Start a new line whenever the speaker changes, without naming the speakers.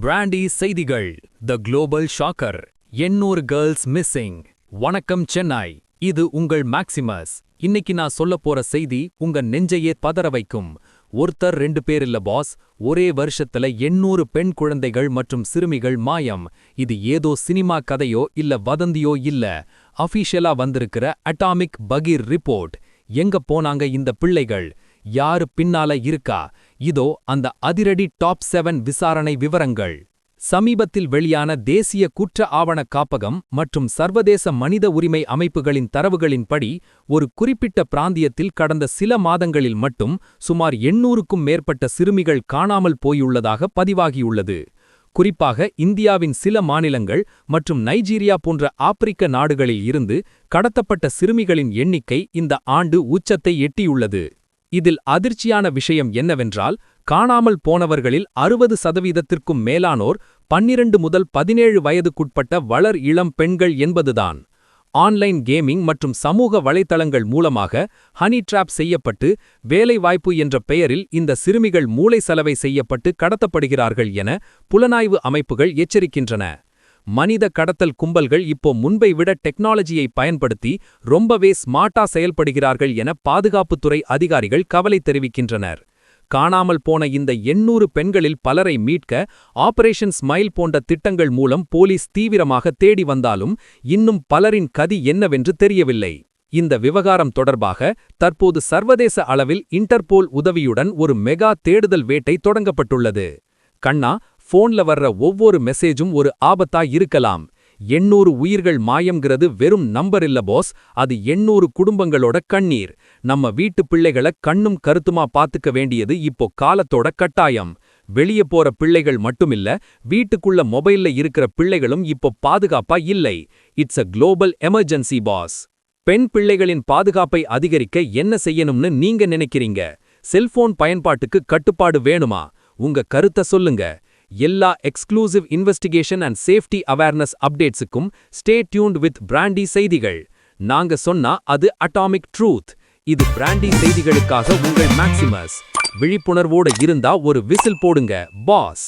Brandy செய்திகள். The global ஷாக்கர். 800 girls missing. வணக்கம் சென்னை, இது உங்கள் மேக்சிமஸ். இன்னைக்கு நான் சொல்லப் போற செய்தி உங்க நெஞ்சையே பதற வைக்கும். ஒருத்தர் 2 பேர் இல்ல பாஸ், ஒரே வருஷத்துல 800 பெண் குழந்தைகள் மற்றும் சிறுமிகள் மாயம். இது ஏதோ சினிமா கதையோ இல்ல வதந்தியோ இல்ல. அஃபீஷியலா வந்திருக்கிற அட்டாமிக் பகீர் ரிப்போர்ட். எங்க போனாங்க இந்த பிள்ளைகள்? யாரு பின்னால இருக்கா? இதோ அந்த அதிரடி டாப் 7 விசாரணை விவரங்கள். சமீபத்தில் வெளியான தேசிய குற்ற ஆவண காப்பகம் மற்றும் சர்வதேச மனித உரிமை அமைப்புகளின் தரவுகளின்படி ஒரு குறிப்பிட்ட பிராந்தியத்தில் கடந்த சில மாதங்களில் மட்டும் சுமார் 800க்கும் மேற்பட்ட சிறுமிகள் காணாமல் போயுள்ளதாக பதிவாகியுள்ளது. குறிப்பாக இந்தியாவின் சில மாநிலங்கள் மற்றும் நைஜீரியா போன்ற ஆப்பிரிக்க நாடுகளில் இருந்து கடத்தப்பட்ட சிறுமிகளின் எண்ணிக்கை இந்த ஆண்டு உச்சத்தை எட்டியுள்ளது. இதில் அதிர்ச்சியான விஷயம் என்னவென்றால், காணாமல் போனவர்களில் 60%த்திற்கும் மேலானோர் 12 முதல் 17 வயதுக்குட்பட்ட வளர் இளம் பெண்கள் என்பதுதான். ஆன்லைன் கேமிங் மற்றும் சமூக வலைத்தளங்கள் மூலமாக ஹனி டிராப் செய்யப்பட்டு வேலைவாய்ப்பு என்ற பெயரில் இந்த சிறுமிகள் மூளை சலவை செய்யப்பட்டு கடத்தப்படுகிறார்கள் என புலனாய்வு அமைப்புகள் எச்சரிக்கின்றன. மனித கடத்தல் கும்பல்கள் இப்போ முன்பை விட டெக்னாலஜியை பயன்படுத்தி ரொம்பவே ஸ்மார்ட்டா செயல்படுகிறார்கள் என பாதுகாப்புத்துறை அதிகாரிகள் கவலை தெரிவிக்கின்றனர். காணாமல் போன இந்த 800 பெண்களில் பலரை மீட்க ஆபரேஷன் ஸ்மைல் போன்ற திட்டங்கள் மூலம் போலீஸ் தீவிரமாக தேடி வந்தாலும் இன்னும் பலரின் கதி என்னவென்று தெரியவில்லை. இந்த விவகாரம் தொடர்பாக தற்போது சர்வதேச அளவில் இன்டர்போல் உதவியுடன் ஒரு மெகா தேடுதல் வேட்டை தொடங்கப்பட்டுள்ளது. கண்ணா, போன்ல வர்ற ஒவ்வொரு மெசேஜும் ஒரு ஆபத்தா இருக்கலாம். 800 உயிர்கள் மாயம்ங்கிறது வெறும் நம்பர் இல்ல பாஸ், அது 800 குடும்பங்களோட கண்ணீர். நம்ம வீட்டு பிள்ளைகளை கண்ணும் கருத்துமா பாத்துக்க வேண்டியது இப்போ காலத்தோட கட்டாயம். வெளியே போற பிள்ளைகள் மட்டுமில்ல, வீட்டுக்குள்ள மொபைல்ல இருக்கிற பிள்ளைகளும் இப்போ பாதுகாப்பா இல்லை. It's a global emergency boss. பெண் பிள்ளைகளின் பாதுகாப்பை அதிகரிக்க என்ன செய்யணும்னு நீங்க நினைக்கிறீங்க? செல்போன் பயன்பாட்டுக்கு கட்டுப்பாடு வேணுமா? உங்க கருத்தை சொல்லுங்க. எல்லா exclusive investigation and safety awareness அப்டேட்ஸுக்கும் ஸ்டே டியூன்ட் வித் பிராண்டி செய்திகள். நாங்க சொன்னா அது அட்டாமிக் ட்ரூத். இது பிராண்டி செய்திகளுக்காக உங்கள் மேக்சிமஸ். விழிப்புணர்வோடு இருந்தா ஒரு விசில் போடுங்க பாஸ்.